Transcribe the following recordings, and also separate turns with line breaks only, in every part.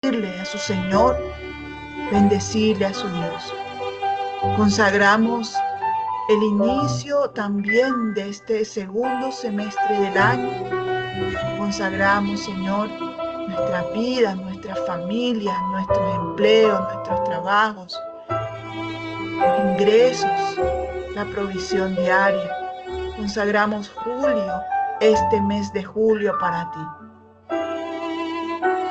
a su Señor, bendecirle a su Dios. Consagramos el inicio también de este segundo semestre del año. Consagramos, Señor, nuestras vidas, nuestras familias, nuestros empleos, nuestros trabajos, los ingresos, la provisión diaria. Consagramos julio, este mes de julio para ti.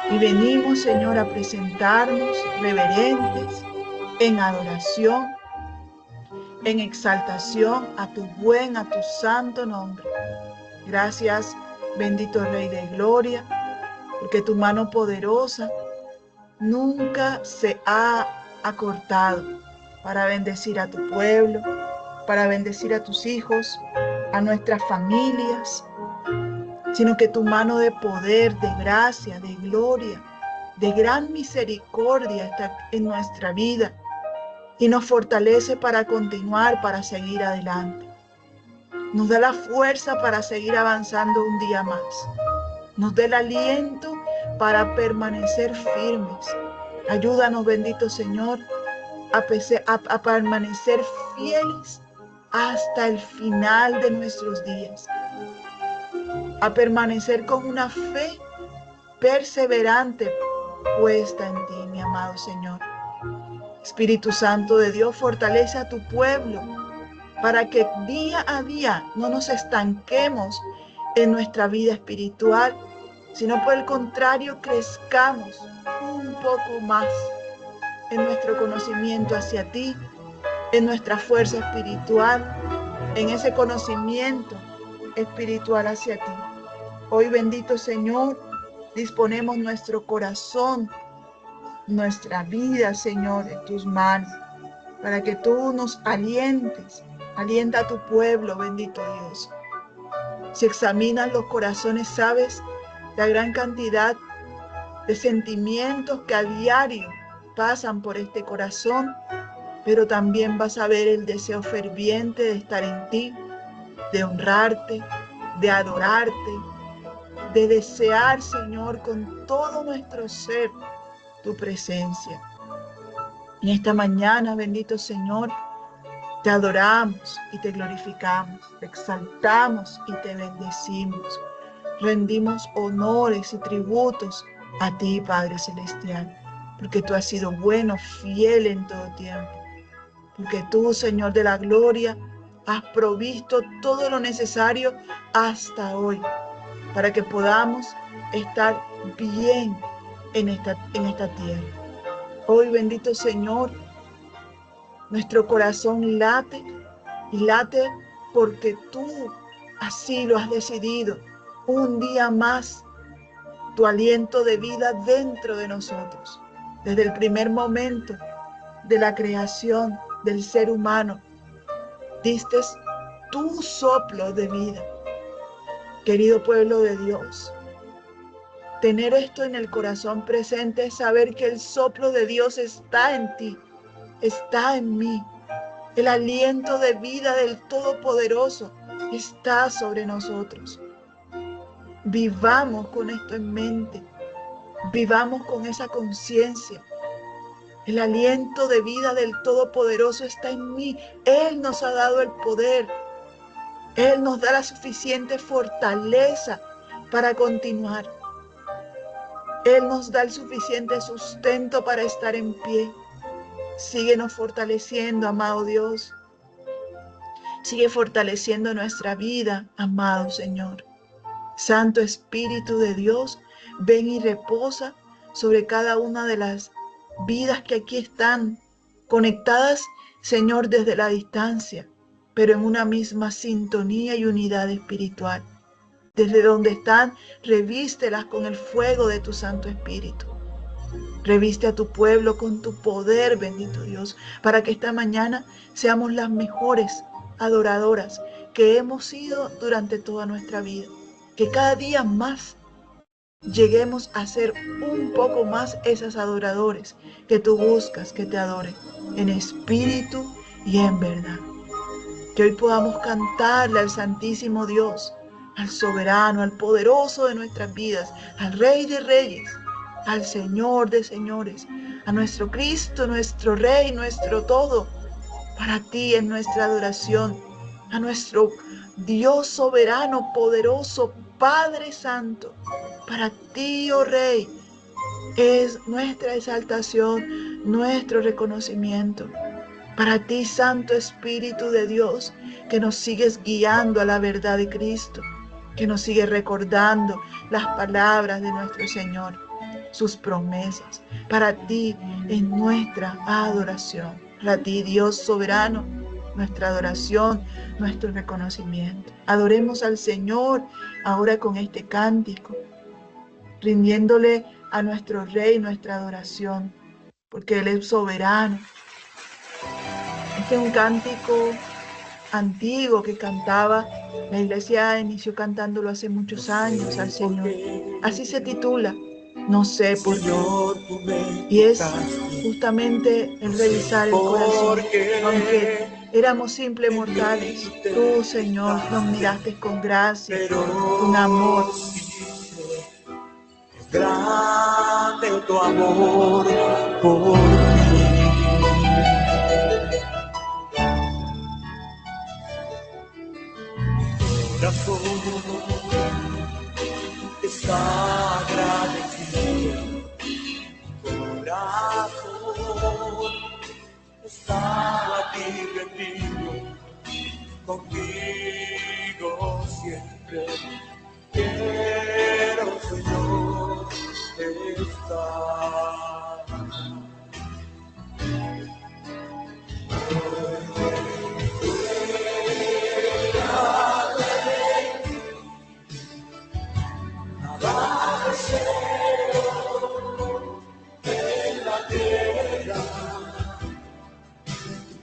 Y venimos, Señor, a presentarnos reverentes en adoración, en exaltación a tu santo nombre. Gracias, bendito Rey de Gloria, porque tu mano poderosa nunca se ha acortado para bendecir a tu pueblo, para bendecir a tus hijos, a nuestras familias, sino que tu mano de poder, de gracia, de gloria, de gran misericordia está en nuestra vida y nos fortalece para continuar, para seguir adelante. Nos da la fuerza para seguir avanzando un día más. Nos da el aliento para permanecer firmes. Ayúdanos, bendito Señor, a permanecer fieles hasta el final de nuestros días. A permanecer con una fe perseverante puesta en ti, mi amado Señor. Espíritu Santo de Dios, fortalece a tu pueblo para que día a día no nos estanquemos en nuestra vida espiritual, sino por el contrario crezcamos un poco más en nuestro conocimiento hacia ti, en nuestra fuerza espiritual, en ese conocimiento espiritual hacia ti. Hoy, bendito Señor, disponemos nuestro corazón, nuestra vida, Señor, en tus manos, para que tú nos alientes. Alienta a tu pueblo, bendito Dios. Si examinas los corazones, sabes la gran cantidad de sentimientos que a diario pasan por este corazón, pero también vas a ver el deseo ferviente de estar en ti, de honrarte, de adorarte, de desear, Señor, con todo nuestro ser tu presencia. En esta mañana, bendito Señor, te adoramos y te glorificamos, te exaltamos y te bendecimos. Rendimos honores y tributos a ti, Padre Celestial, porque tú has sido bueno, fiel en todo tiempo. Porque tú, Señor de la gloria, has provisto todo lo necesario hasta hoy, para que podamos estar bien en esta tierra. Hoy, bendito Señor, nuestro corazón late y late porque tú así lo has decidido. Un día más, tu aliento de vida dentro de nosotros. Desde el primer momento de la creación del ser humano, diste tu soplo de vida. Querido pueblo de Dios, tener esto en el corazón presente es saber que el soplo de Dios está en ti, está en mí. El aliento de vida del Todopoderoso está sobre nosotros. Vivamos con esto en mente. Vivamos con esa conciencia. El aliento de vida del Todopoderoso está en mí. Él nos ha dado el poder. Él nos da la suficiente fortaleza para continuar. Él nos da el suficiente sustento para estar en pie. Síguenos fortaleciendo, amado Dios. Sigue fortaleciendo nuestra vida, amado Señor. Santo Espíritu de Dios, ven y reposa sobre cada una de las vidas que aquí están conectadas, Señor, desde la distancia, pero en una misma sintonía y unidad espiritual. Desde donde están, revístelas con el fuego de tu Santo Espíritu. Reviste a tu pueblo con tu poder, bendito Dios, para que esta mañana seamos las mejores adoradoras que hemos sido durante toda nuestra vida. Que cada día más lleguemos a ser un poco más esas adoradores que tú buscas que te adoren en espíritu y en verdad. Que hoy podamos cantarle al Santísimo Dios, al soberano, al poderoso de nuestras vidas, al Rey de Reyes, al Señor de señores, a nuestro Cristo, nuestro Rey, nuestro todo. Para ti es nuestra adoración, a nuestro Dios soberano, poderoso, Padre Santo. Para ti, oh Rey, es nuestra exaltación, nuestro reconocimiento. Para ti, Santo Espíritu de Dios, que nos sigues guiando a la verdad de Cristo, que nos sigues recordando las palabras de nuestro Señor, sus promesas. Para ti es nuestra adoración. Para ti, Dios soberano, nuestra adoración, nuestro reconocimiento. Adoremos al Señor ahora con este cántico, rindiéndole a nuestro Rey nuestra adoración, porque Él es soberano. Este es un cántico antiguo que cantaba, la iglesia inició cantándolo hace muchos años al Señor. Así se titula, No sé por qué. Y es justamente el revisar el corazón. Aunque éramos simples mortales, tú, Señor, nos miraste con gracia, con amor.
Grande tu amor por mí. Corazón está agradecido, corazón está aquí rendido, contigo siempre quiero, Señor, estar.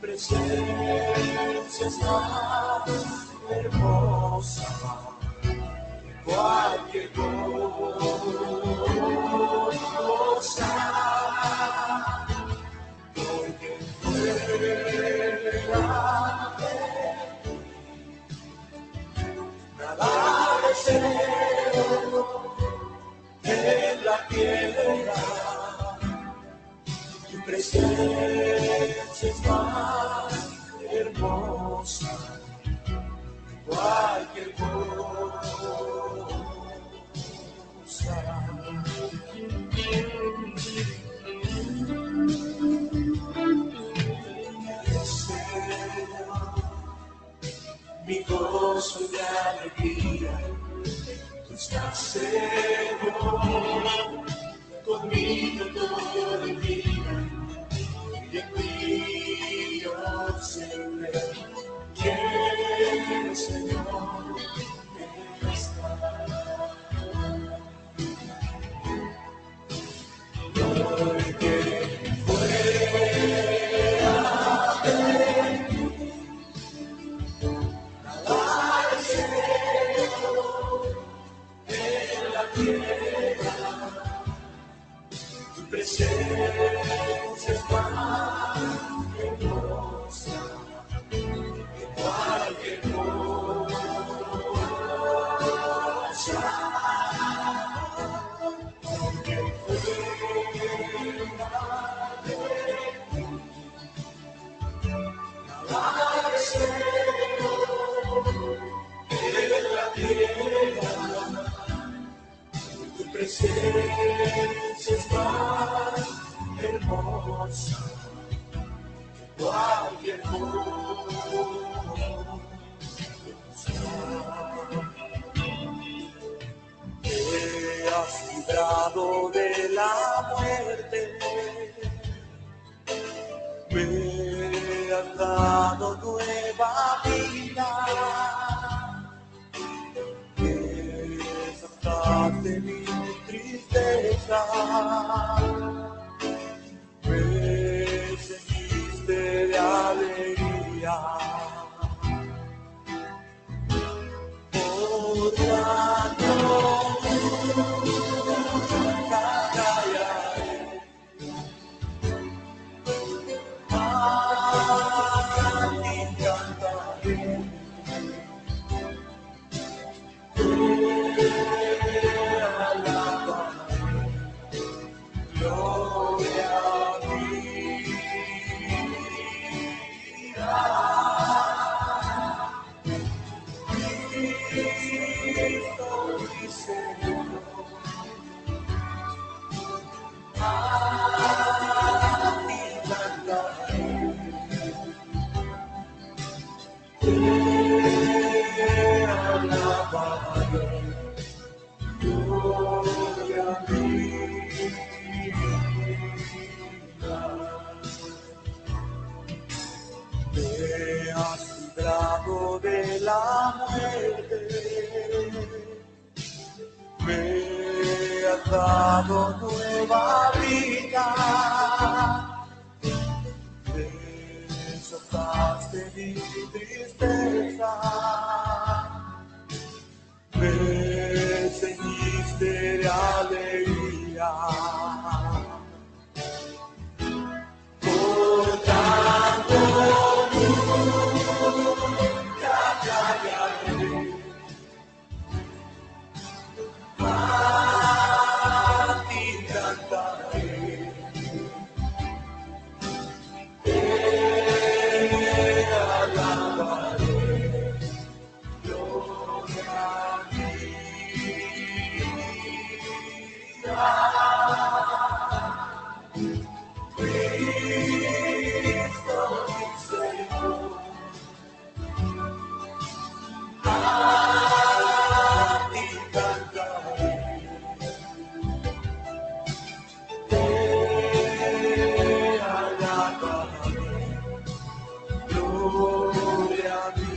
Presencia es más hermosa que cualquier cosa, porque fuera nada deseo en la tierra. Tu presencia es más hermosa que cualquier cosa. Mi gozo y alegría, tú estás, Señor, conmigo todo el día, y en ti yo siempre quiero, Señor, estar. Porque fuera de ti, nada deseo en la tierra. Tu presencia es más hermosa que cualquier cosa. Porque fuera de ti, nada deseo en la tierra. Tu presencia es más hermosa que cualquier cosa. Me has librado de la muerte, me has dado nueva vida. De mi tristeza, me seguiste de alegría. Por tanto, cantaré, a ti cantaré. dado nueva vida. Desotaste mi tristeza, me ceñiste de alegría. Por tanto nunca callaré, a ti cantaré. Te alabaré, gloria a ti. Cristo mi Señor, a ti cantaré. Te alabaré, gloria a ti.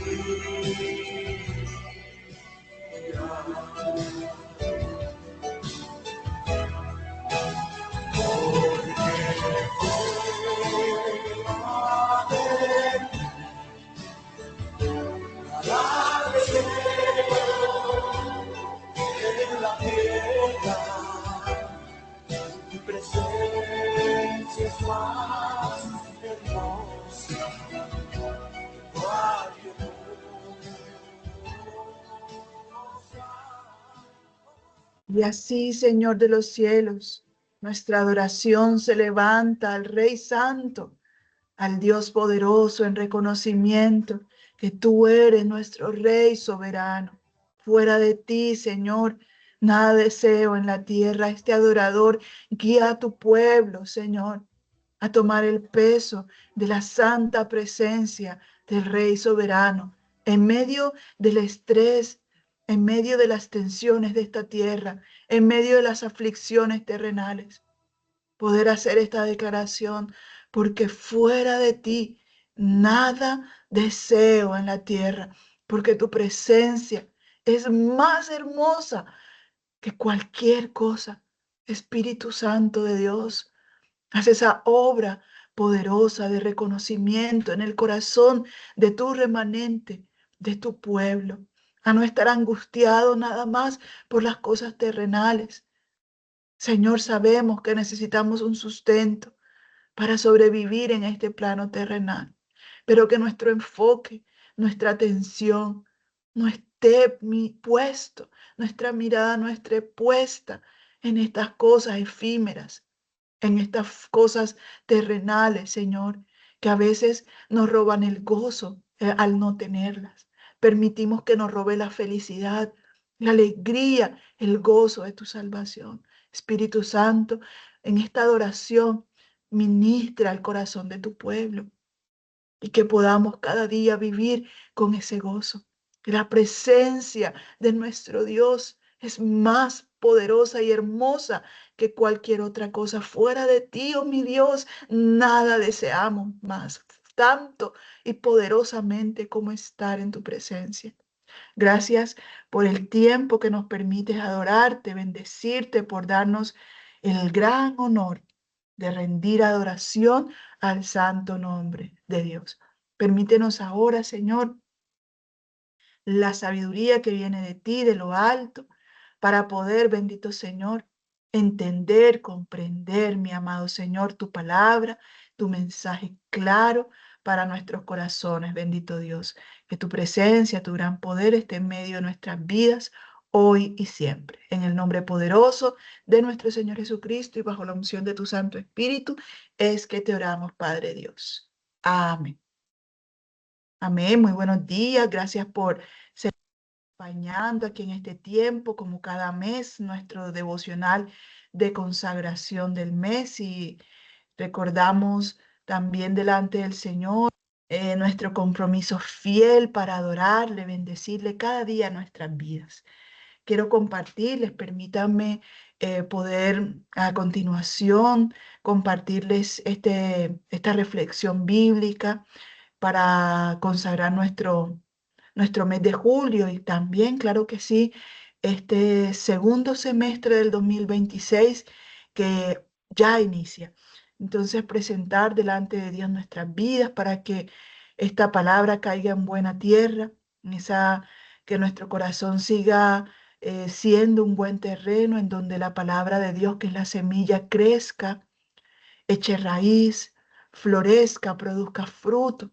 En la tierra, tu presencia es más hermosa.
Y así, Señor de los cielos, nuestra adoración se levanta al Rey Santo, al Dios poderoso en reconocimiento que tú eres nuestro Rey soberano. Fuera de ti, Señor, nada deseo en la tierra. Este adorador guía a tu pueblo, Señor, a tomar el peso de la santa presencia del Rey soberano en medio del estrés, en medio de las tensiones de esta tierra, en medio de las aflicciones terrenales. Poder hacer esta declaración, porque fuera de ti nada deseo en la tierra, porque tu presencia es más hermosa que cualquier cosa. Espíritu Santo de Dios, haz esa obra poderosa de reconocimiento en el corazón de tu remanente, de tu pueblo, a no estar angustiado nada más por las cosas terrenales. Señor, sabemos que necesitamos un sustento para sobrevivir en este plano terrenal, pero que nuestro enfoque, nuestra atención no esté puesto, nuestra mirada no esté puesta en estas cosas efímeras, en estas cosas terrenales, Señor, que a veces nos roban el gozo al no tenerlas. Permitimos que nos robe la felicidad, la alegría, el gozo de tu salvación. Espíritu Santo, en esta adoración, ministra el corazón de tu pueblo y que podamos cada día vivir con ese gozo. Que la presencia de nuestro Dios es más poderosa y hermosa que cualquier otra cosa. Fuera de ti, oh mi Dios, nada deseamos más, tanto y poderosamente como estar en tu presencia. Gracias por el tiempo que nos permites adorarte, bendecirte, por darnos el gran honor de rendir adoración al santo nombre de Dios. Permítenos ahora, Señor, la sabiduría que viene de ti, de lo alto, para poder, bendito Señor, entender, comprender, mi amado Señor, tu palabra, tu mensaje claro para nuestros corazones, bendito Dios. Que tu presencia, tu gran poder esté en medio de nuestras vidas, hoy y siempre. En el nombre poderoso de nuestro Señor Jesucristo y bajo la unción de tu Santo Espíritu, es que te oramos, Padre Dios. Amén. Amén. Muy buenos días. Gracias por ser acompañando aquí en este tiempo, como cada mes, nuestro devocional de consagración del mes, y recordamos también delante del Señor nuestro compromiso fiel para adorarle, bendecirle cada día en nuestras vidas. Quiero compartirles, permítanme poder a continuación compartirles esta reflexión bíblica para consagrar nuestro mes de julio, y también, claro que sí, este segundo semestre del 2026 que ya inicia. Entonces, presentar delante de Dios nuestras vidas para que esta palabra caiga en buena tierra, que nuestro corazón siga siendo un buen terreno en donde la palabra de Dios, que es la semilla, crezca, eche raíz, florezca, produzca fruto,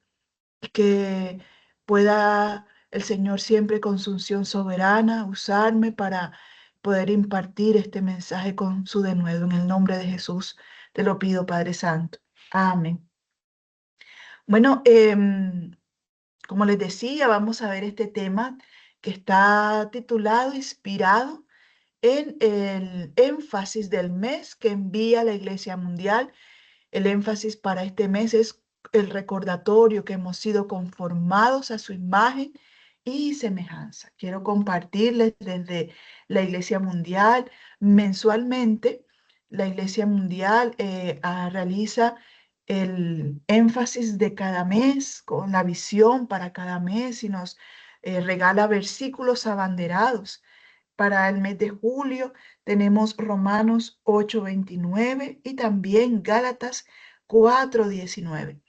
y que pueda el Señor siempre con su unción soberana usarme para poder impartir este mensaje con su denuedo. En el nombre de Jesús te lo pido, Padre Santo. Amén. Bueno, como les decía, vamos a ver este tema que está titulado, inspirado en el énfasis del mes que envía la Iglesia Mundial. El énfasis para este mes es el recordatorio que hemos sido conformados a su imagen y semejanza. Quiero compartirles desde la Iglesia Mundial mensualmente. La Iglesia Mundial realiza el énfasis de cada mes con la visión para cada mes y nos regala versículos abanderados. Para el mes de julio tenemos Romanos 8:29 y también Gálatas 4:19.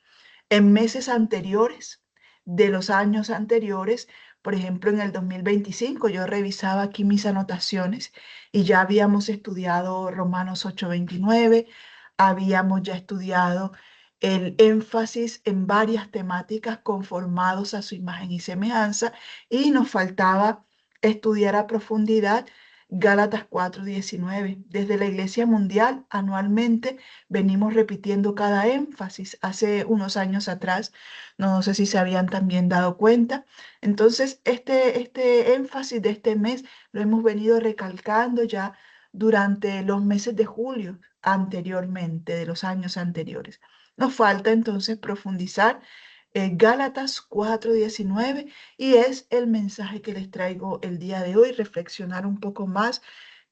En meses anteriores, de los años anteriores, por ejemplo, en el 2025, yo revisaba aquí mis anotaciones y ya habíamos estudiado Romanos 8:29, habíamos ya estudiado el énfasis en varias temáticas conformados a su imagen y semejanza, y nos faltaba estudiar a profundidad Gálatas 4:19. Desde la Iglesia Mundial, anualmente venimos repitiendo cada énfasis. Hace unos años atrás, no sé si se habían también dado cuenta. Entonces, este énfasis de este mes lo hemos venido recalcando ya durante los meses de julio anteriormente, de los años anteriores. Nos falta entonces profundizar Gálatas 4:19, y es el mensaje que les traigo el día de hoy, reflexionar un poco más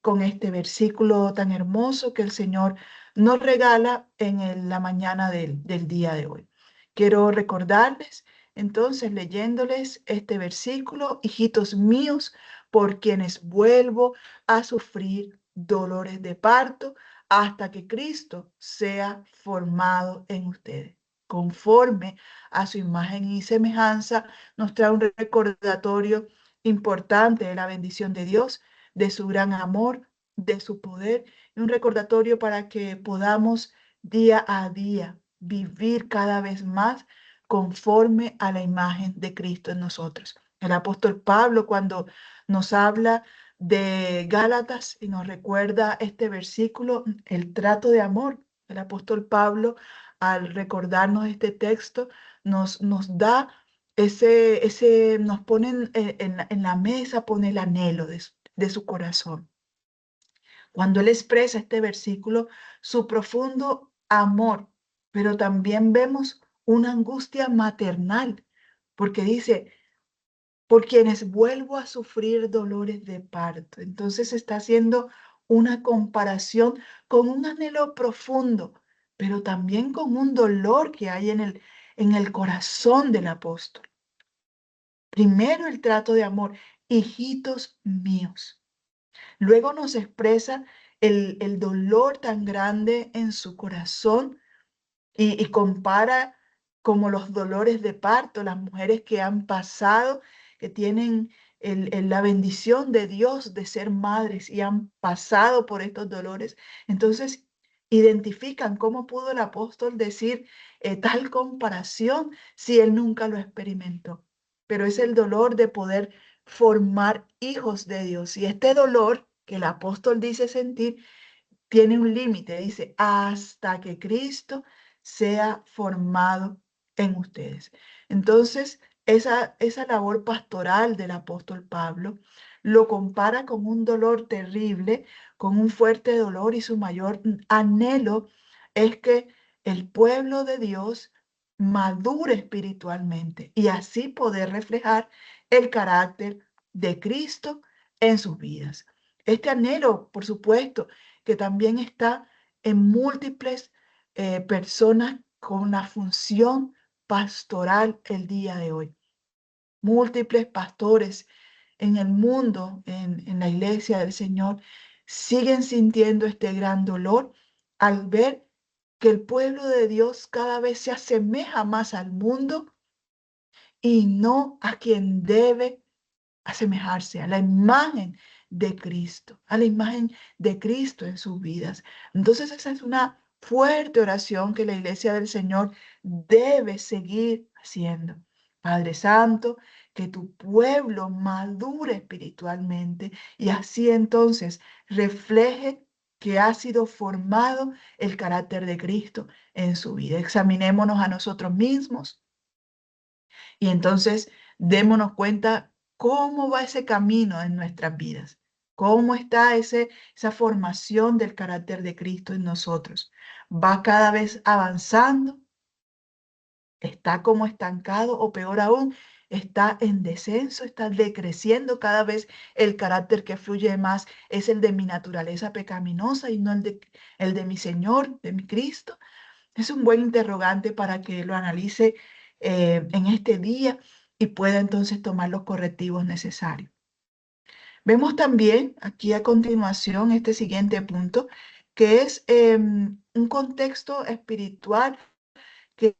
con este versículo tan hermoso que el Señor nos regala en la mañana del día de hoy. Quiero recordarles, entonces, leyéndoles este versículo: hijitos míos, por quienes vuelvo a sufrir dolores de parto hasta que Cristo sea formado en ustedes. Conforme a su imagen y semejanza, nos trae un recordatorio importante de la bendición de Dios, de su gran amor, de su poder, y un recordatorio para que podamos día a día vivir cada vez más conforme a la imagen de Cristo en nosotros. El apóstol Pablo, cuando nos habla de Gálatas y nos recuerda este versículo, el trato de amor, el apóstol Pablo, al recordarnos este texto, nos da nos pone en la mesa, pone el anhelo de su corazón. Cuando él expresa este versículo, su profundo amor, pero también vemos una angustia maternal, porque dice, por quienes vuelvo a sufrir dolores de parto. Entonces está haciendo una comparación con un anhelo profundo, pero también con un dolor que hay en el corazón del apóstol. Primero el trato de amor, hijitos míos. Luego nos expresa el dolor tan grande en su corazón y compara como los dolores de parto, las mujeres que han pasado, que tienen la bendición de Dios de ser madres y han pasado por estos dolores. Entonces, identifican cómo pudo el apóstol decir tal comparación si él nunca lo experimentó. Pero es el dolor de poder formar hijos de Dios. Y este dolor que el apóstol dice sentir tiene un límite, dice, hasta que Cristo sea formado en ustedes. Entonces, esa labor pastoral del apóstol Pablo lo compara con un dolor terrible, con un fuerte dolor, y su mayor anhelo es que el pueblo de Dios madure espiritualmente y así poder reflejar el carácter de Cristo en sus vidas. Este anhelo, por supuesto, que también está en múltiples personas con la función pastoral el día de hoy. Múltiples pastores en el mundo, en la iglesia del Señor, siguen sintiendo este gran dolor al ver que el pueblo de Dios cada vez se asemeja más al mundo y no a quien debe asemejarse, a la imagen de Cristo, a la imagen de Cristo en sus vidas. Entonces esa es una fuerte oración que la iglesia del Señor debe seguir haciendo. Padre Santo, que tu pueblo madure espiritualmente y así entonces refleje que ha sido formado el carácter de Cristo en su vida. Examinémonos a nosotros mismos y entonces démonos cuenta cómo va ese camino en nuestras vidas, cómo está esa formación del carácter de Cristo en nosotros. ¿Va cada vez avanzando? ¿Está como estancado o peor aún, está en descenso, está decreciendo cada vez el carácter que fluye más? Es el de mi naturaleza pecaminosa y no el de mi Señor, de mi Cristo. Es un buen interrogante para que lo analice en este día y pueda entonces tomar los correctivos necesarios. Vemos también aquí a continuación este siguiente punto, que es un contexto espiritual que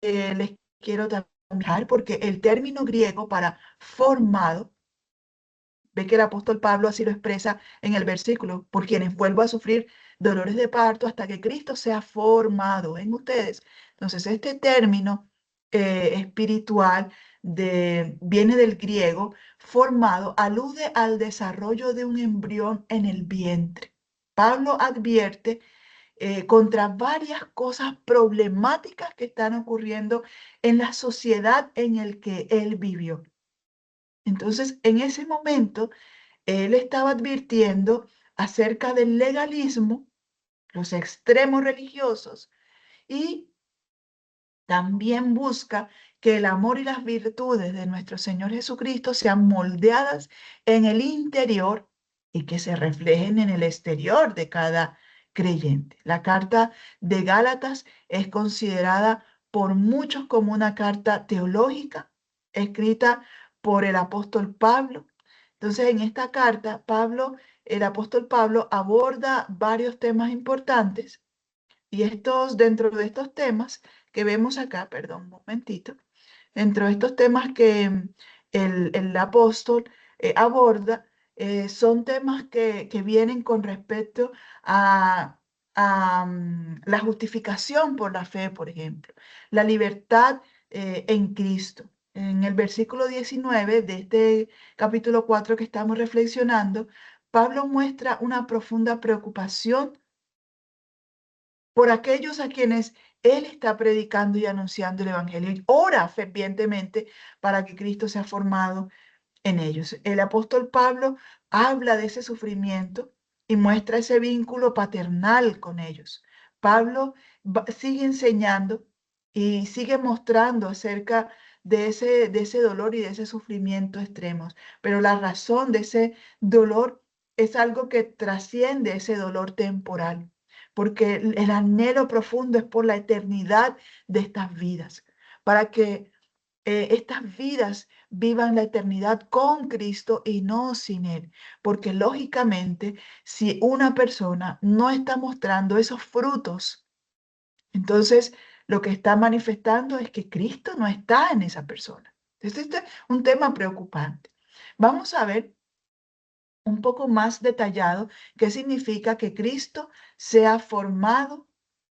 les quiero también dejar, porque el término griego para formado, ve que el apóstol Pablo así lo expresa en el versículo, por quienes vuelvo a sufrir dolores de parto hasta que Cristo sea formado en ustedes. Entonces, este término espiritual viene del griego, formado, alude al desarrollo de un embrión en el vientre. Pablo advierte contra varias cosas problemáticas que están ocurriendo en la sociedad en el que él vivió. Entonces, en ese momento, él estaba advirtiendo acerca del legalismo, los extremos religiosos, y también busca que el amor y las virtudes de nuestro Señor Jesucristo sean moldeadas en el interior y que se reflejen en el exterior de cada creyente. La carta de Gálatas es considerada por muchos como una carta teológica escrita por el apóstol Pablo. Entonces, en esta carta, el apóstol Pablo aborda varios temas importantes y dentro de estos temas que vemos acá, perdón, un momentito, dentro de estos temas que el apóstol aborda, son temas que vienen con respecto a, la justificación por la fe, por ejemplo, la libertad en Cristo. En el versículo 19 de este capítulo 4 que estamos reflexionando, Pablo muestra una profunda preocupación por aquellos a quienes él está predicando y anunciando el Evangelio y ora fervientemente para que Cristo sea formado en ellos. El apóstol Pablo habla de ese sufrimiento y muestra ese vínculo paternal con ellos. Pablo sigue enseñando y sigue mostrando acerca de ese dolor y de ese sufrimiento extremos, pero la razón de ese dolor es algo que trasciende ese dolor temporal, porque el anhelo profundo es por la eternidad de estas vidas, para que estas vidas vivan la eternidad con Cristo y no sin Él. Porque lógicamente, si una persona no está mostrando esos frutos, entonces lo que está manifestando es que Cristo no está en esa persona. Entonces, este es un tema preocupante. Vamos a ver un poco más detallado qué significa que Cristo sea formado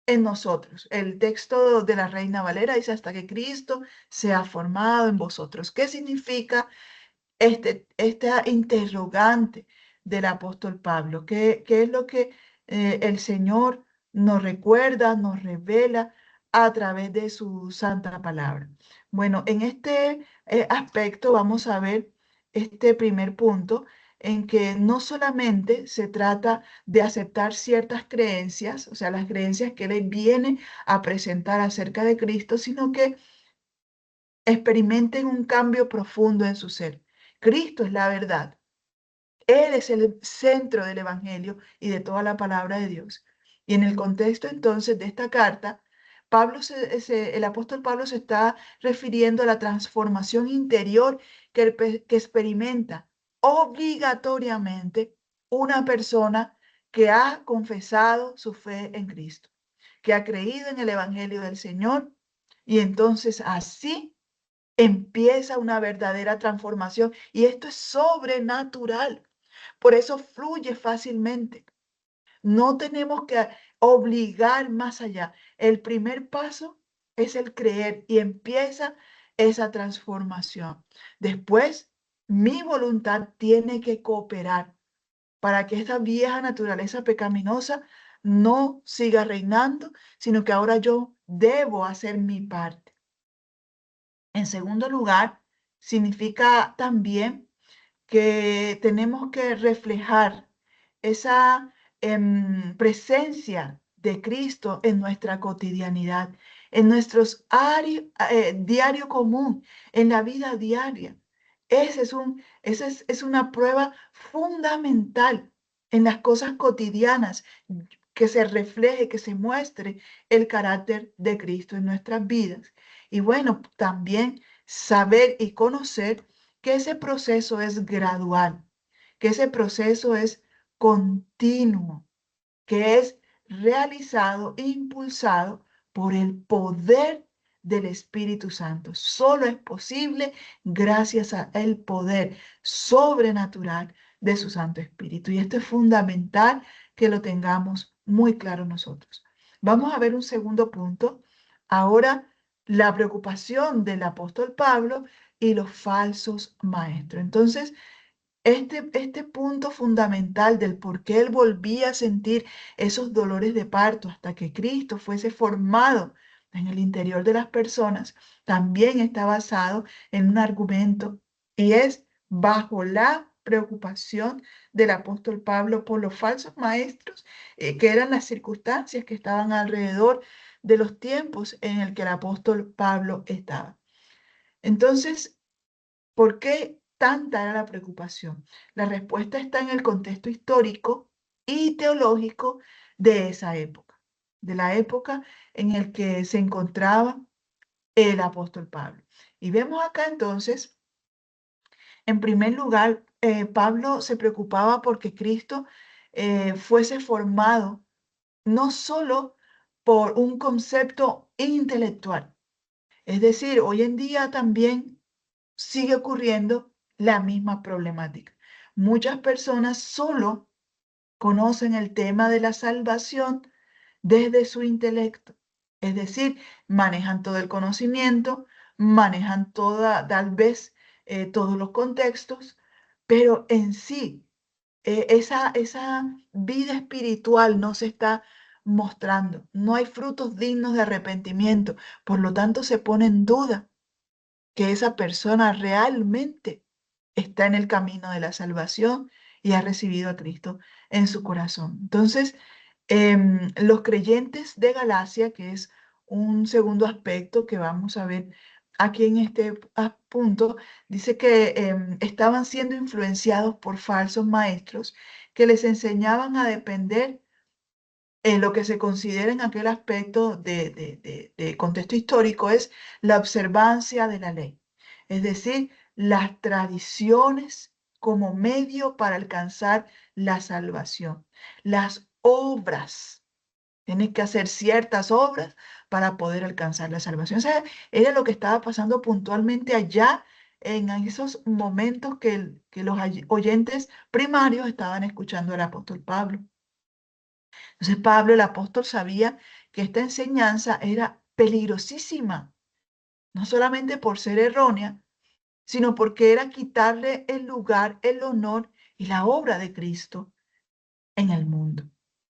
en nosotros. El texto de la Reina Valera dice hasta que Cristo sea formado en vosotros. ¿Qué significa esta interrogante del apóstol Pablo? ¿Qué es lo que el Señor nos recuerda, nos revela a través de su santa palabra? Bueno, en este aspecto vamos a ver este primer punto en que no solamente se trata de aceptar ciertas creencias, o sea, las creencias que Él viene a presentar acerca de Cristo, sino que experimenten un cambio profundo en su ser. Cristo es la verdad. Él es el centro del Evangelio y de toda la palabra de Dios. Y en el contexto entonces de esta carta, El apóstol Pablo se está refiriendo a la transformación interior que experimenta obligatoriamente una persona que ha confesado su fe en Cristo, que ha creído en el Evangelio del Señor, y entonces así empieza una verdadera transformación, y esto es sobrenatural. Por eso fluye fácilmente. No tenemos que obligar más allá. El primer paso es el creer y empieza esa transformación. Después, mi voluntad tiene que cooperar para que esta vieja naturaleza pecaminosa no siga reinando, sino que ahora yo debo hacer mi parte. En segundo lugar, significa también que tenemos que reflejar esa presencia de Cristo en nuestra cotidianidad, en nuestros diario común, en la vida diaria. Es una prueba fundamental en las cosas cotidianas, que se refleje, que se muestre el carácter de Cristo en nuestras vidas. Y bueno, también saber y conocer que ese proceso es gradual, que ese proceso es continuo, que es realizado e impulsado por el poder del Espíritu Santo. Solo es posible gracias al poder sobrenatural de su Santo Espíritu. Y esto es fundamental que lo tengamos muy claro nosotros. Vamos a ver un segundo punto. Ahora, la preocupación del apóstol Pablo y los falsos maestros. Entonces, este punto fundamental del por qué él volvía a sentir esos dolores de parto hasta que Cristo fuese formado en el interior de las personas, también está basado en un argumento, y es bajo la preocupación del apóstol Pablo por los falsos maestros, que eran las circunstancias que estaban alrededor de los tiempos en el que el apóstol Pablo estaba. Entonces, ¿por qué tanta era la preocupación? La respuesta está en el contexto histórico y teológico de esa época, de la época en el que se encontraba el apóstol Pablo. Y vemos acá entonces, en primer lugar, Pablo se preocupaba porque Cristo fuese formado no solo por un concepto intelectual. Es decir, hoy en día también sigue ocurriendo la misma problemática. Muchas personas solo conocen el tema de la salvación desde su intelecto. Es decir, manejan todo el conocimiento, manejan tal vez todos los contextos, pero en sí, esa vida espiritual no se está mostrando. No hay frutos dignos de arrepentimiento. Por lo tanto, se pone en duda que esa persona realmente está en el camino de la salvación y ha recibido a Cristo en su corazón. Entonces, los creyentes de Galacia, que es un segundo aspecto que vamos a ver aquí en este punto, dice que estaban siendo influenciados por falsos maestros que les enseñaban a depender en lo que se considera en aquel aspecto de contexto histórico es la observancia de la ley, es decir, las tradiciones como medio para alcanzar la salvación, las obras. Tienes que hacer ciertas obras para poder alcanzar la salvación. O sea, era lo que estaba pasando puntualmente allá en esos momentos que los oyentes primarios estaban escuchando al apóstol Pablo. Entonces Pablo, el apóstol, sabía que esta enseñanza era peligrosísima, no solamente por ser errónea, sino porque era quitarle el lugar, el honor y la obra de Cristo en el mundo.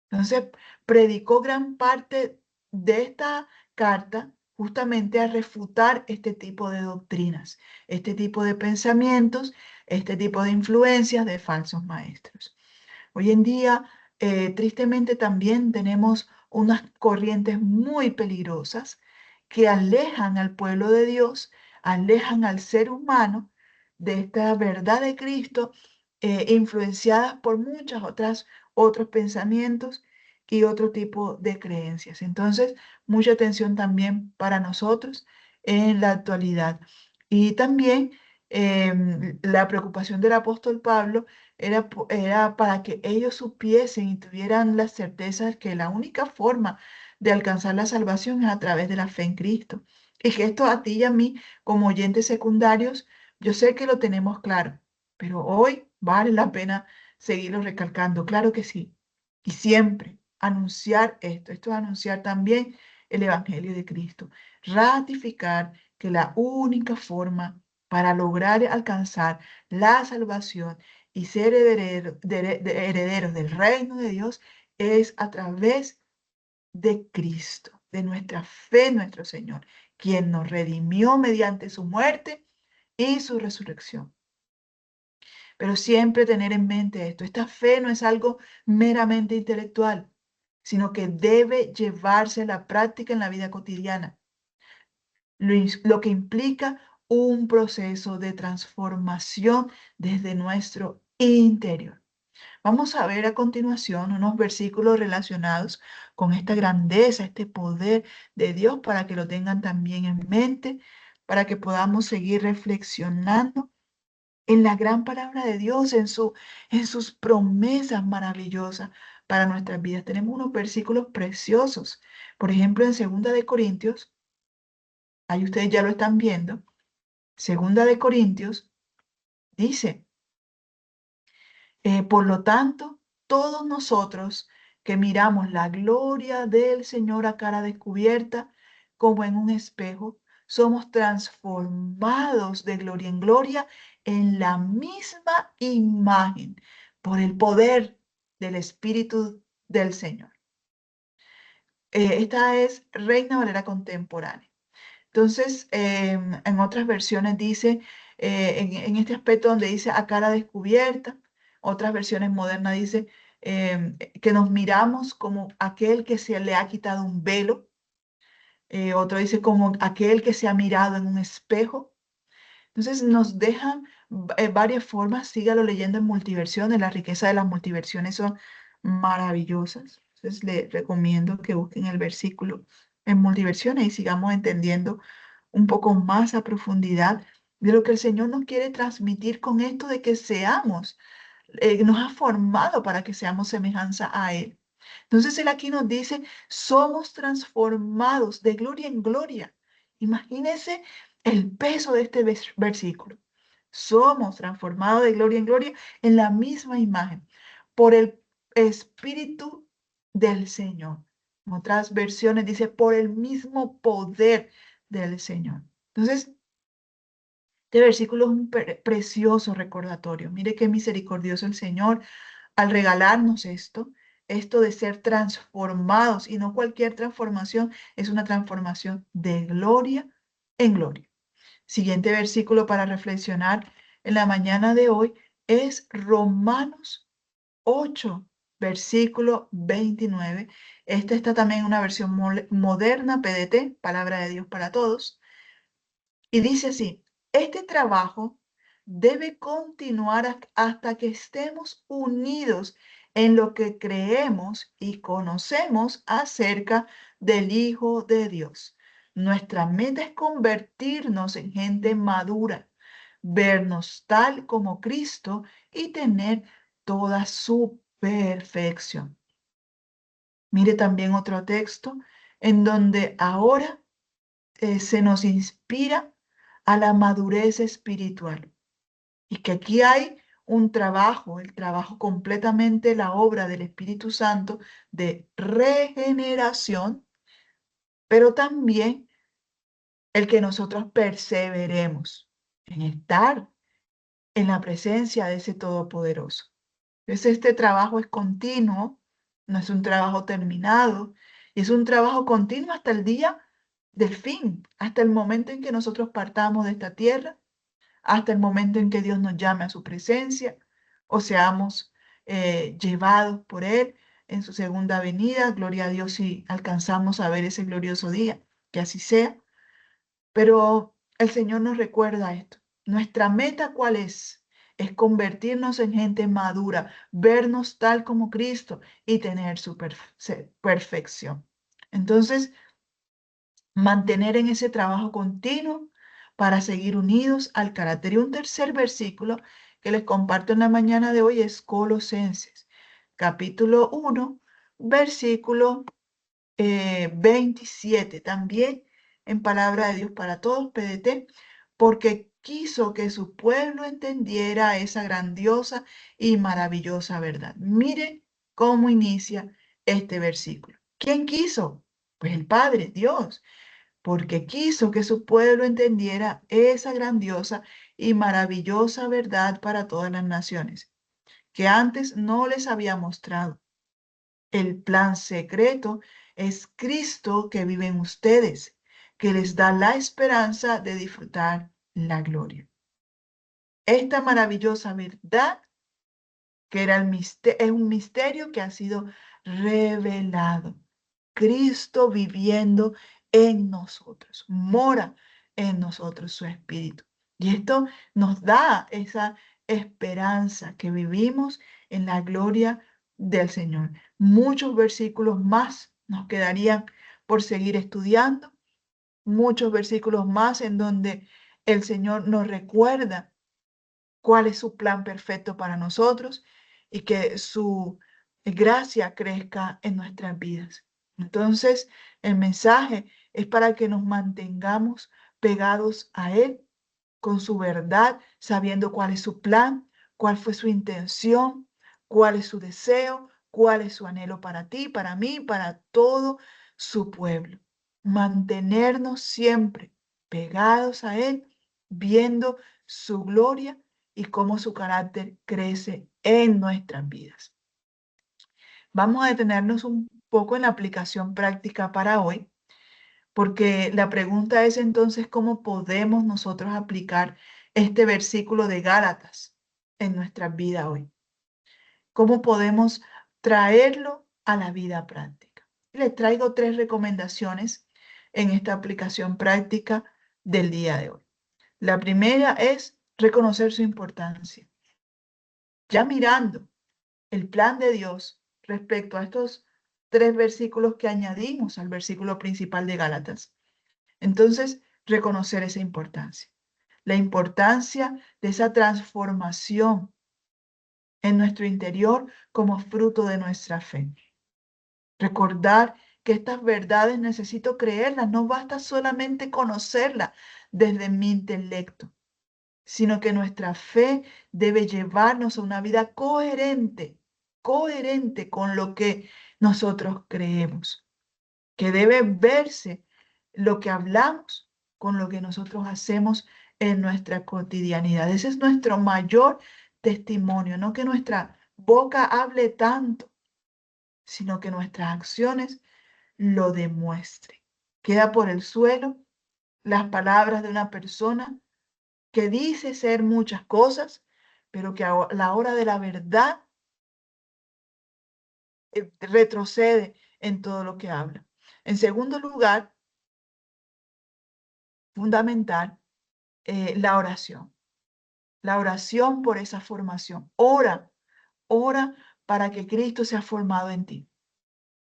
Entonces, predicó gran parte de esta carta justamente a refutar este tipo de doctrinas, este tipo de pensamientos, este tipo de influencias de falsos maestros. Hoy en día, tristemente también tenemos unas corrientes muy peligrosas que alejan al pueblo de Dios, alejan al ser humano de esta verdad de Cristo, influenciadas por otros pensamientos y otro tipo de creencias. Entonces, mucha atención también para nosotros en la actualidad. Y también la preocupación del apóstol Pablo era para que ellos supiesen y tuvieran la certeza que la única forma de alcanzar la salvación es a través de la fe en Cristo. Y que esto a ti y a mí, como oyentes secundarios, yo sé que lo tenemos claro, pero hoy vale la pena seguirlo recalcando. Claro que sí. Y siempre anunciar esto. Esto es anunciar también el Evangelio de Cristo. Ratificar que la única forma para lograr alcanzar la salvación y ser herederos del reino de Dios es a través de Cristo, de nuestra fe en nuestro Señor, quien nos redimió mediante su muerte y su resurrección. Pero siempre tener en mente esto, esta fe no es algo meramente intelectual, sino que debe llevarse a la práctica en la vida cotidiana, lo que implica un proceso de transformación desde nuestro interior. Vamos a ver a continuación unos versículos relacionados con esta grandeza, este poder de Dios, para que lo tengan también en mente, para que podamos seguir reflexionando en la gran palabra de Dios, en sus promesas maravillosas para nuestras vidas. Tenemos unos versículos preciosos. Por ejemplo, en Segunda de Corintios, ahí ustedes ya lo están viendo, Segunda de Corintios dice, por lo tanto, todos nosotros que miramos la gloria del Señor a cara descubierta, como en un espejo, somos transformados de gloria en gloria en la misma imagen por el poder del Espíritu del Señor. Esta es Reina Valera contemporánea. Entonces, en otras versiones dice, en este aspecto donde dice a cara descubierta, otras versiones modernas dice que nos miramos como aquel que se le ha quitado un velo, otro dice como aquel que se ha mirado en un espejo. Entonces nos dejan varias formas, sígalo leyendo en multiversiones, la riqueza de las multiversiones son maravillosas. Entonces le recomiendo que busquen el versículo en multiversiones y sigamos entendiendo un poco más a profundidad de lo que el Señor nos quiere transmitir con esto de que seamos, nos ha formado para que seamos semejanza a Él. Entonces Él aquí nos dice, somos transformados de gloria en gloria. Imagínense el peso de este versículo. Somos transformados de gloria en gloria en la misma imagen por el Espíritu del Señor. En otras versiones dice por el mismo poder del Señor. Entonces, este versículo es un precioso recordatorio. Mire qué misericordioso el Señor al regalarnos esto de ser transformados, y no cualquier transformación, es una transformación de gloria en gloria. Siguiente versículo para reflexionar en la mañana de hoy es Romanos 8, versículo 29. Esta está también en una versión moderna, PDT, Palabra de Dios para Todos. Y dice así, este trabajo debe continuar hasta que estemos unidos en lo que creemos y conocemos acerca del Hijo de Dios. Nuestra meta es convertirnos en gente madura, vernos tal como Cristo y tener toda su perfección. Mire también otro texto en donde ahora se nos inspira a la madurez espiritual y que aquí hay un trabajo, el trabajo completamente, la obra del Espíritu Santo de regeneración, pero también el que nosotros perseveremos en estar en la presencia de ese Todopoderoso. Entonces, este trabajo es continuo, no es un trabajo terminado, y es un trabajo continuo hasta el día del fin, hasta el momento en que nosotros partamos de esta tierra, hasta el momento en que Dios nos llame a su presencia o seamos llevados por Él en su segunda venida. Gloria a Dios si alcanzamos a ver ese glorioso día, que así sea. Pero el Señor nos recuerda esto. Nuestra meta, ¿cuál es? es convertirnos en gente madura, vernos tal como Cristo y tener su perfección. Entonces, mantener en ese trabajo continuo para seguir unidos al carácter. Y un tercer versículo que les comparto en la mañana de hoy es Colosenses, capítulo 1, versículo 27, también en Palabra de Dios para Todos, PDT, porque quiso que su pueblo entendiera esa grandiosa y maravillosa verdad. Miren cómo inicia este versículo. ¿Quién quiso? Pues el Padre, Dios, porque quiso que su pueblo entendiera esa grandiosa y maravillosa verdad para todas las naciones, que antes no les había mostrado. El plan secreto es Cristo que vive en ustedes, que les da la esperanza de disfrutar la gloria. Esta maravillosa verdad, que era es un misterio que ha sido revelado. Cristo viviendo en nosotros, mora en nosotros su espíritu. Y esto nos da esa esperanza que vivimos en la gloria del Señor. Muchos versículos más nos quedarían por seguir estudiando, muchos versículos más en donde el Señor nos recuerda cuál es su plan perfecto para nosotros y que su gracia crezca en nuestras vidas. Entonces, el mensaje es para que nos mantengamos pegados a Él con su verdad, sabiendo cuál es su plan, cuál fue su intención, cuál es su deseo, cuál es su anhelo para ti, para mí, para todo su pueblo. Mantenernos siempre pegados a Él, viendo su gloria y cómo su carácter crece en nuestras vidas. Vamos a detenernos un poco en la aplicación práctica para hoy, porque la pregunta es entonces cómo podemos nosotros aplicar este versículo de Gálatas en nuestra vida hoy. ¿Cómo podemos traerlo a la vida práctica? Les traigo 3 recomendaciones en esta aplicación práctica del día de hoy. La primera es reconocer su importancia. Ya mirando el plan de Dios respecto a estos 3 versículos que añadimos al versículo principal de Gálatas. Entonces, reconocer esa importancia. La importancia de esa transformación en nuestro interior como fruto de nuestra fe. Recordar que estas verdades necesito creerlas, no basta solamente conocerlas desde mi intelecto, sino que nuestra fe debe llevarnos a una vida coherente con lo que nosotros creemos, que debe verse lo que hablamos con lo que nosotros hacemos en nuestra cotidianidad. Ese es nuestro mayor testimonio, no que nuestra boca hable tanto, sino que nuestras acciones lo demuestren. Queda por el suelo las palabras de una persona que dice ser muchas cosas, pero que a la hora de la verdad retrocede en todo lo que habla. En segundo lugar, fundamental, la oración. La oración por esa formación. Ora para que Cristo sea formado en ti,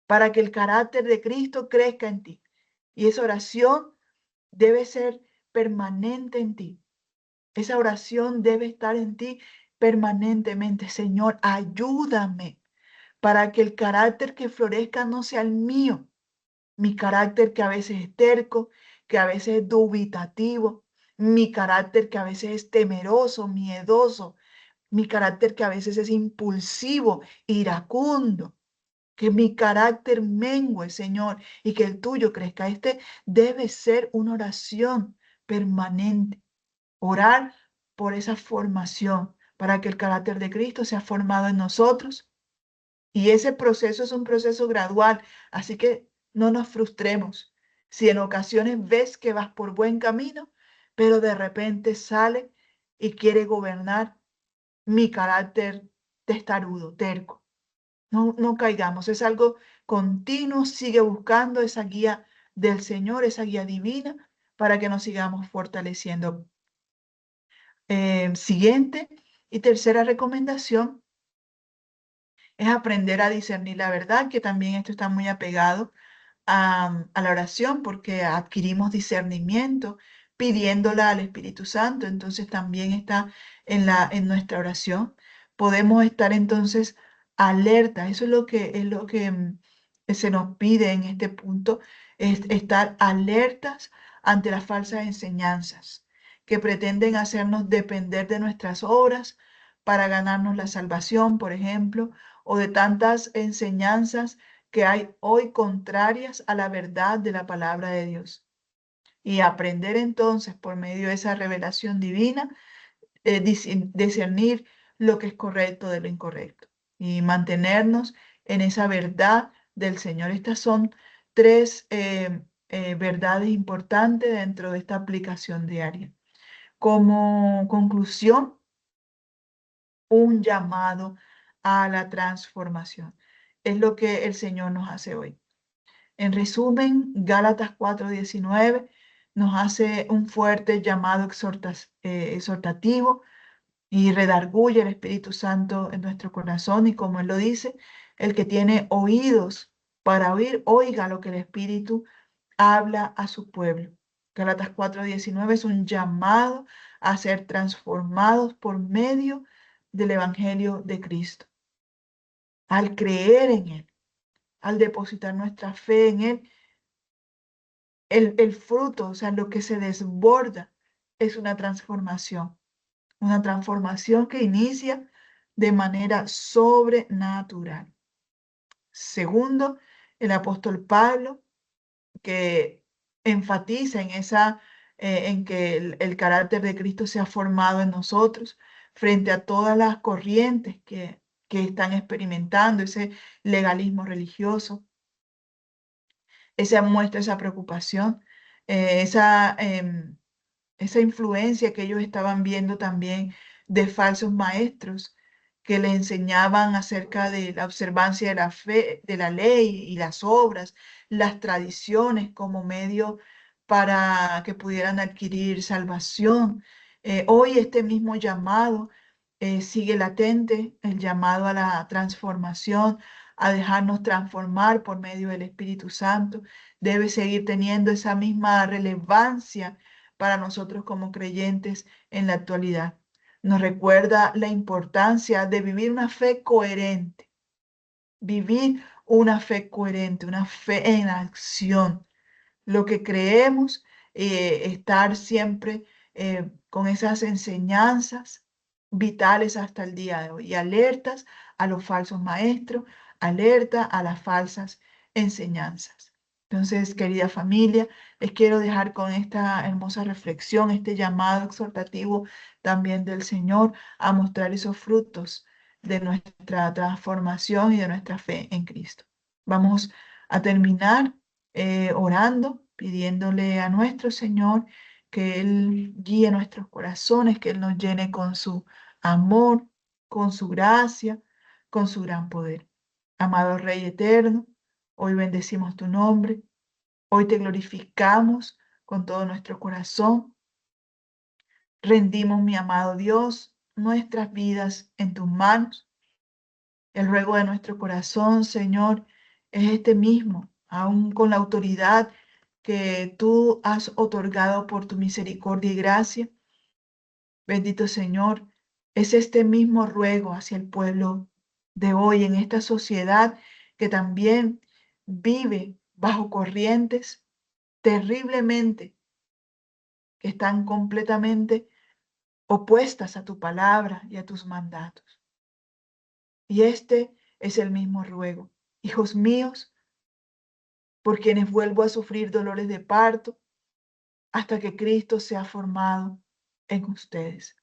para que el carácter de Cristo crezca en ti. Y esa oración debe ser permanente en ti. Esa oración debe estar en ti permanentemente. Señor, ayúdame para que el carácter que florezca no sea el mío. Mi carácter que a veces es terco, que a veces es dubitativo, mi carácter que a veces es temeroso, miedoso, mi carácter que a veces es impulsivo, iracundo. Que mi carácter mengue, Señor, y que el tuyo crezca. Este debe ser una oración permanente. Orar por esa formación, para que el carácter de Cristo sea formado en nosotros. Y ese proceso es un proceso gradual, así que no nos frustremos. Si en ocasiones ves que vas por buen camino, pero de repente sale y quiere gobernar mi carácter testarudo, terco. No caigamos, es algo continuo, sigue buscando esa guía del Señor, esa guía divina, para que nos sigamos fortaleciendo. Siguiente, Y tercera recomendación es aprender a discernir la verdad, que también esto está muy apegado a la oración, porque adquirimos discernimiento pidiéndola al Espíritu Santo. Entonces también está en nuestra oración. Podemos estar entonces alerta. Eso es lo que se nos pide en este punto, es estar alertas ante las falsas enseñanzas que pretenden hacernos depender de nuestras obras para ganarnos la salvación, por ejemplo, o de tantas enseñanzas que hay hoy contrarias a la verdad de la palabra de Dios. Y aprender entonces por medio de esa revelación divina, discernir lo que es correcto de lo incorrecto y mantenernos en esa verdad del Señor. Estas son tres verdades importantes dentro de esta aplicación diaria. Como conclusión, un llamado a la transformación. Es lo que el Señor nos hace hoy. En resumen, Gálatas 4:19 nos hace un fuerte llamado exhortativo y redarguye el Espíritu Santo en nuestro corazón. Y como Él lo dice, el que tiene oídos para oír, oiga lo que el Espíritu habla a su pueblo. Gálatas 4:19 es un llamado a ser transformados por medio del Evangelio de Cristo. Al creer en Él, al depositar nuestra fe en Él, el fruto, o sea, lo que se desborda es una transformación que inicia de manera sobrenatural. Segundo, el apóstol Pablo, que enfatiza en que el carácter de Cristo se ha formado en nosotros frente a todas las corrientes que están experimentando ese legalismo religioso. Esa muestra esa preocupación, eh, esa, em, esa influencia que ellos estaban viendo también de falsos maestros que le enseñaban acerca de la observancia de la fe, de la ley y las obras, las tradiciones como medio para que pudieran adquirir salvación. Hoy este mismo llamado sigue latente, el llamado a la transformación, a dejarnos transformar por medio del Espíritu Santo, debe seguir teniendo esa misma relevancia para nosotros como creyentes en la actualidad. Nos recuerda la importancia de vivir una fe coherente, una fe en acción, lo que creemos, estar siempre con esas enseñanzas vitales hasta el día de hoy y alertas a los falsos maestros, alerta a las falsas enseñanzas. Entonces, querida familia, les quiero dejar con esta hermosa reflexión, este llamado exhortativo también del Señor a mostrar esos frutos de nuestra transformación y de nuestra fe en Cristo. Vamos a terminar orando, pidiéndole a nuestro Señor que Él guíe nuestros corazones, que Él nos llene con su amor, con su gracia, con su gran poder. Amado Rey eterno, hoy bendecimos tu nombre, hoy te glorificamos con todo nuestro corazón. Rendimos, mi amado Dios, nuestras vidas en tus manos. El ruego de nuestro corazón, Señor, es este mismo, aún con la autoridad que tú has otorgado por tu misericordia y gracia. Bendito Señor, es este mismo ruego hacia el pueblo de hoy en esta sociedad que también vive bajo corrientes terriblemente, que están completamente opuestas a tu palabra y a tus mandatos. Y este es el mismo ruego. Hijos míos, por quienes vuelvo a sufrir dolores de parto hasta que Cristo sea formado en ustedes.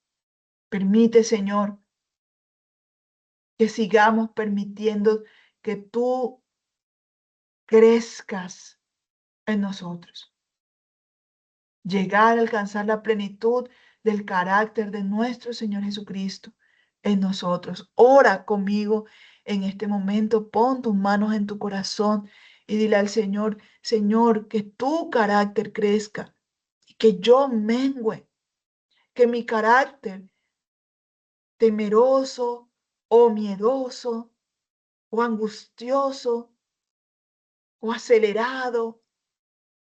Permite, Señor, que sigamos permitiendo que tú crezcas en nosotros. Llegar a alcanzar la plenitud del carácter de nuestro Señor Jesucristo en nosotros. Ora conmigo en este momento, pon tus manos en tu corazón y dile al Señor, Señor, que tu carácter crezca y que yo mengüe, que mi carácter temeroso o miedoso o angustioso o acelerado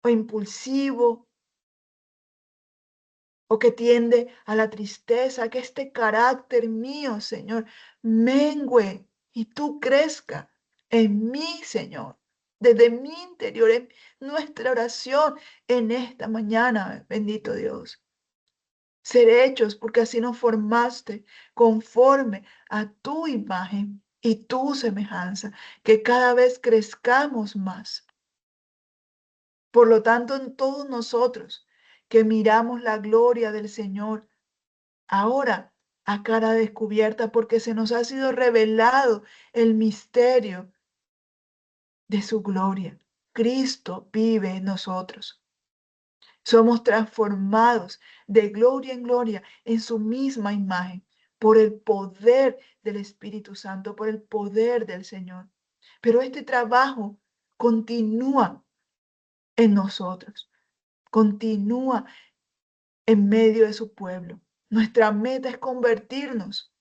o impulsivo o que tiende a la tristeza, que este carácter mío, Señor, mengüe y tú crezca en mí, Señor, desde mi interior, en nuestra oración en esta mañana, bendito Dios. Ser hechos porque así nos formaste conforme a tu imagen y tu semejanza, que cada vez crezcamos más. Por lo tanto, en todos nosotros que miramos la gloria del Señor, ahora a cara descubierta, porque se nos ha sido revelado el misterio de su gloria. Cristo vive en nosotros. Somos transformados de gloria en gloria en su misma imagen por el poder del Espíritu Santo, por el poder del Señor. Pero este trabajo continúa en nosotros, continúa en medio de su pueblo. Nuestra meta es convertirnos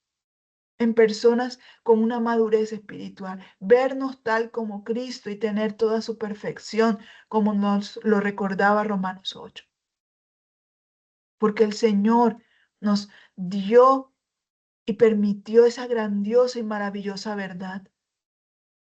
en personas con una madurez espiritual, vernos tal como Cristo y tener toda su perfección, como nos lo recordaba Romanos 8. Porque el Señor nos dio y permitió esa grandiosa y maravillosa verdad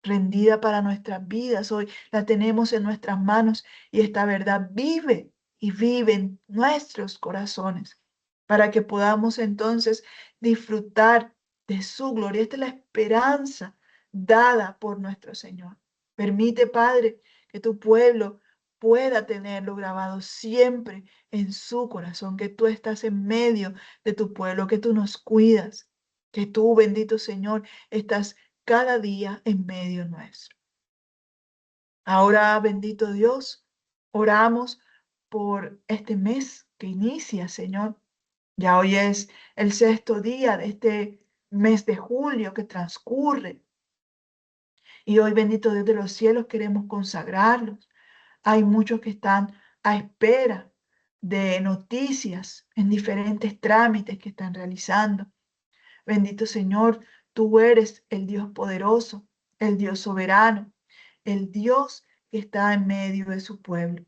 rendida para nuestras vidas. Hoy la tenemos en nuestras manos y esta verdad vive y vive en nuestros corazones para que podamos entonces disfrutar de su gloria. Esta es la esperanza dada por nuestro Señor. Permite, Padre, que tu pueblo pueda tenerlo grabado siempre en su corazón, que tú estás en medio de tu pueblo, que tú nos cuidas, que tú, bendito Señor, estás cada día en medio nuestro. Ahora, bendito Dios, oramos por este mes que inicia, Señor. Ya hoy es el 6.º día de este mes de julio que transcurre. Y hoy, bendito Dios de los cielos, queremos consagrarlos. Hay muchos que están a espera de noticias en diferentes trámites que están realizando. Bendito Señor, tú eres el Dios poderoso, el Dios soberano, el Dios que está en medio de su pueblo.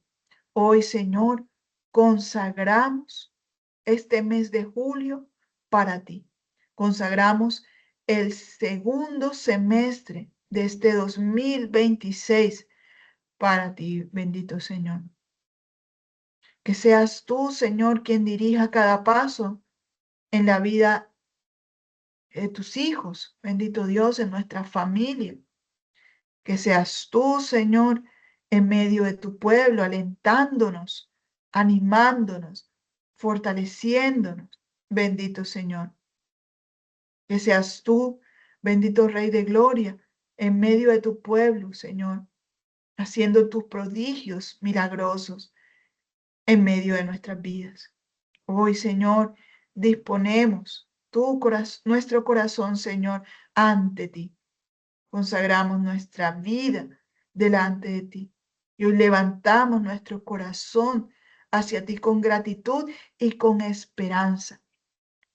Hoy, Señor, consagramos este mes de julio para ti. Consagramos el segundo semestre de este 2026 para ti, bendito Señor. Que seas tú, Señor, quien dirija cada paso en la vida tus hijos, bendito Dios, en nuestra familia. Que seas tú, Señor, en medio de tu pueblo, alentándonos, animándonos, fortaleciéndonos, bendito Señor. Que seas tú, bendito Rey de Gloria, en medio de tu pueblo, Señor, haciendo tus prodigios milagrosos en medio de nuestras vidas. Hoy, Señor, disponemos nuestro corazón, Señor, ante ti. Consagramos nuestra vida delante de ti. Y hoy levantamos nuestro corazón hacia ti con gratitud y con esperanza.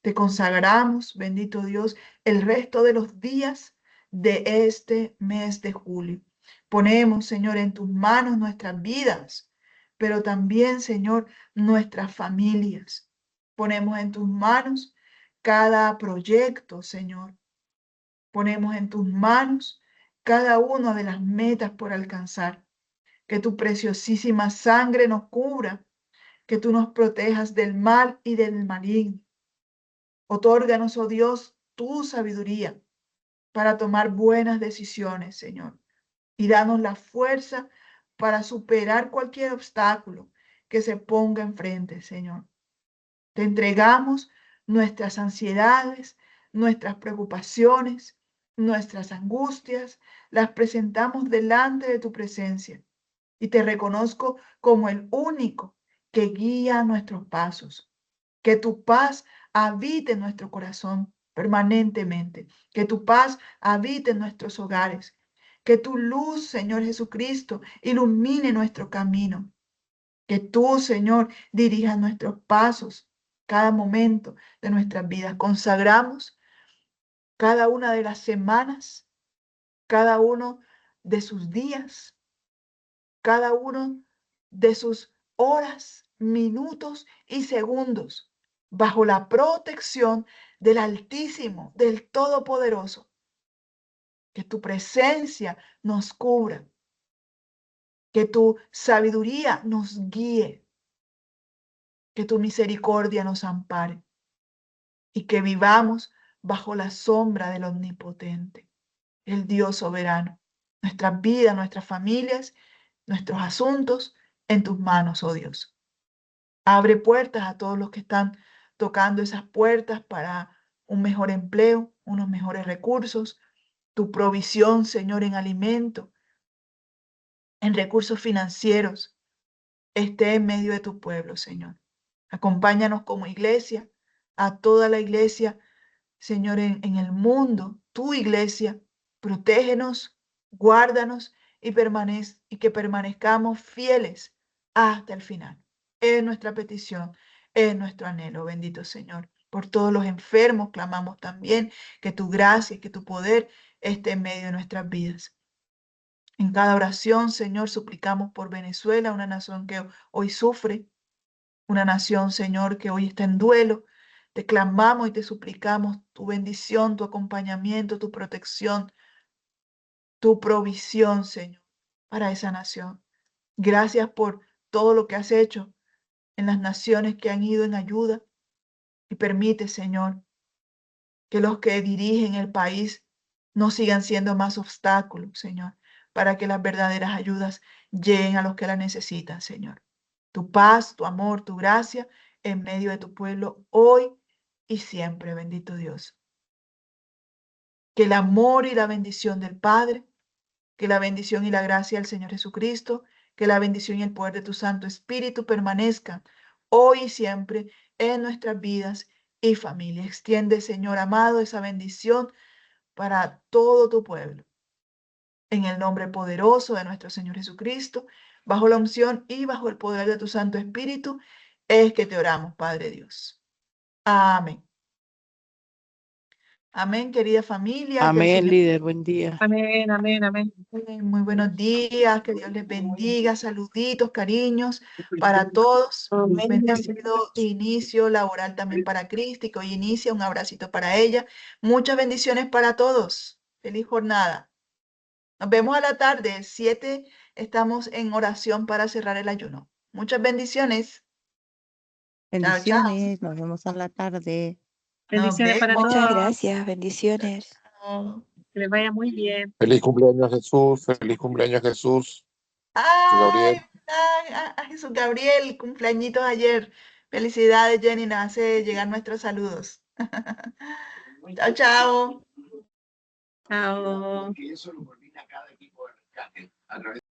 Te consagramos, bendito Dios, el resto de los días de este mes de julio. Ponemos, Señor, en tus manos nuestras vidas, pero también, Señor, nuestras familias. Ponemos en tus manos cada proyecto, Señor. Ponemos en tus manos cada una de las metas por alcanzar. Que tu preciosísima sangre nos cubra, que tú nos protejas del mal y del maligno. Otórganos, oh Dios, tu sabiduría para tomar buenas decisiones, Señor. Y danos la fuerza para superar cualquier obstáculo que se ponga enfrente, Señor. Te entregamos nuestras ansiedades, nuestras preocupaciones, nuestras angustias, las presentamos delante de tu presencia y te reconozco como el único que guía nuestros pasos. Que tu paz habite en nuestro corazón permanentemente, que tu paz habite en nuestros hogares, que tu luz, Señor Jesucristo, ilumine nuestro camino, que tú, Señor, dirijas nuestros pasos cada momento de nuestras vidas. Consagramos cada una de las semanas, cada uno de sus días, cada uno de sus horas, minutos y segundos, bajo la protección del Altísimo, del Todopoderoso. Que tu presencia nos cubra, que tu sabiduría nos guíe, que tu misericordia nos ampare y que vivamos bajo la sombra del Omnipotente, el Dios soberano. Nuestras vidas, nuestras familias, nuestros asuntos en tus manos, oh Dios. Abre puertas a todos los que están tocando esas puertas para un mejor empleo, unos mejores recursos, tu provisión, Señor, en alimento, en recursos financieros, esté en medio de tu pueblo, Señor. Acompáñanos como iglesia, a toda la iglesia, Señor, en el mundo, tu iglesia, protégenos, guárdanos y que permanezcamos fieles hasta el final. Es nuestra petición, es nuestro anhelo, bendito Señor. Por todos los enfermos clamamos también que tu gracia y que tu poder esté en medio de nuestras vidas. En cada oración, Señor, suplicamos por Venezuela, una nación que hoy sufre, una nación, Señor, que hoy está en duelo. Te clamamos y te suplicamos tu bendición, tu acompañamiento, tu protección, tu provisión, Señor, para esa nación. Gracias por todo lo que has hecho en las naciones que han ido en ayuda y permite, Señor, que los que dirigen el país no sigan siendo más obstáculos, Señor, para que las verdaderas ayudas lleguen a los que las necesitan, Señor. Tu paz, tu amor, tu gracia en medio de tu pueblo hoy y siempre, bendito Dios. Que el amor y la bendición del Padre, que la bendición y la gracia del Señor Jesucristo, que la bendición y el poder de tu Santo Espíritu permanezcan hoy y siempre en nuestras vidas y familia. Extiende, Señor amado, esa bendición para todo tu pueblo. En el nombre poderoso de nuestro Señor Jesucristo, bajo la unción y bajo el poder de tu Santo Espíritu, es que te oramos, Padre Dios. Amén. Amén, querida familia. Que el
Amén,
Señor...
líder, buen día.
Amén, amén, amén.
Muy buenos días, que Dios les bendiga, saluditos, cariños para todos. Bendecido inicio laboral también para Cristi, que hoy inicia, un abracito para ella. Muchas bendiciones para todos. Feliz jornada. Nos vemos a la tarde, 7, estamos en oración para cerrar el ayuno. Muchas bendiciones. Chao, chao.
Bendiciones, nos vemos a la tarde.
Bendiciones para
vemos.
todos.
Muchas gracias, bendiciones.
Chao.
Que les vaya muy bien.
Feliz cumpleaños Jesús, feliz cumpleaños Jesús.
Ay,
Gabriel.
a Jesús Gabriel, cumpleañitos ayer. Felicidades, Jenny, nos hace llegar nuestros saludos. Chao, chao.
Chao.